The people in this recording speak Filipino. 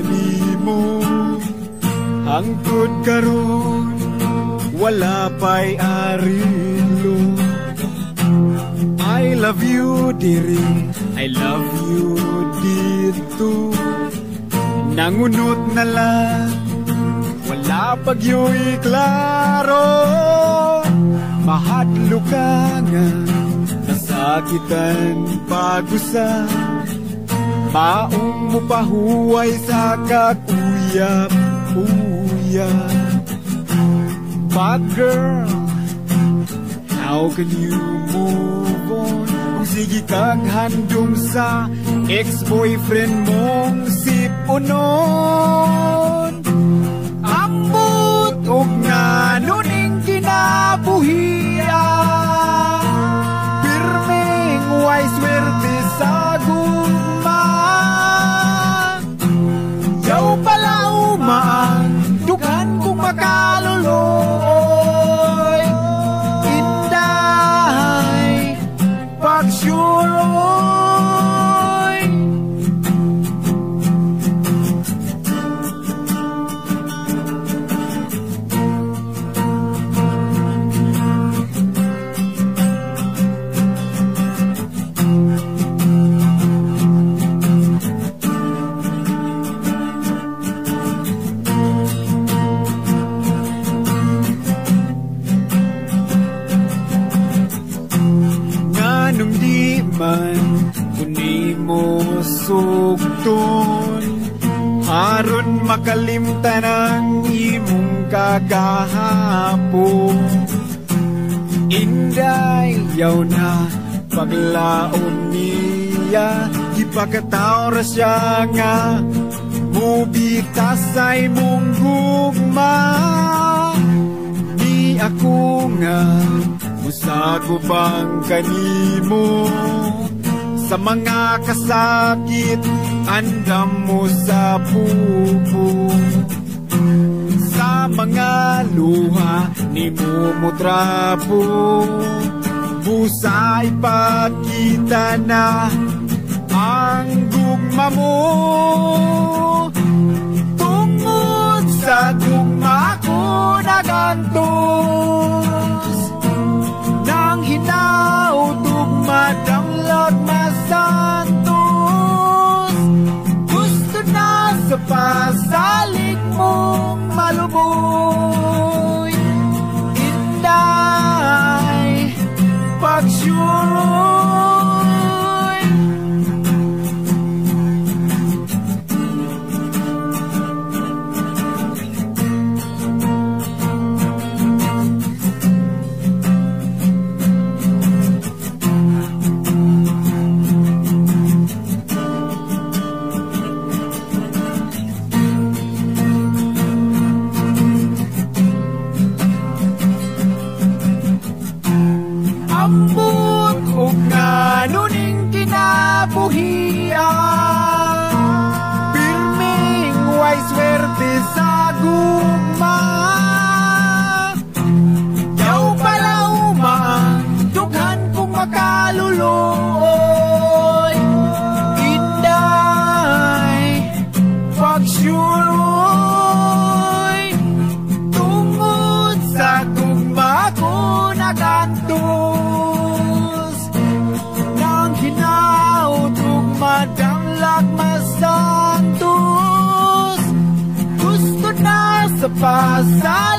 kanimo. Hangtod karon wala pa'y arilo. I love you diri, I love you dito. Nangunot na lang, wala pagyo'y klaro. Mahadlo ka nga, nasakitan pag-usa. Maong mo pahuway sa kakuyap-uyap. But girl, how can you move on kung sige kang handong sa ex-boyfriend mong si Punon? Ambot og nga nuning kinabuhian, pirmeng way swerte sa gugma. Yaw pala umaan, dukan kung makaluluoy. Inday, pagsuroy. Nganong di man kuni mo sugton, haron makalimtan ang imong kagahapon. Inday, yaw na paglaon niya, ipakataw ra siya nga mubitas sa imong gugma. Di ako nga musagubang kanimo sa mga kasakit, andam mo sa pupo. Sa mga luha ni mo trapo, busa ipakita na ang gugma mo. Tungod sa gugma ko nagantos, nang hinautog madanglag masantos. Gusto na sa pasalig mong maluboy. Inday, pagsuroy. Ambot og nga nuning kinabuhian, pirmeng way swerte sa gugma. Yaw pala umaan, dughan kung makaluluoy. Inday, pagsuroy. Tungod sa gugma ko nagantos, nang hinautog madanglag masantos. Gusto na sa pasal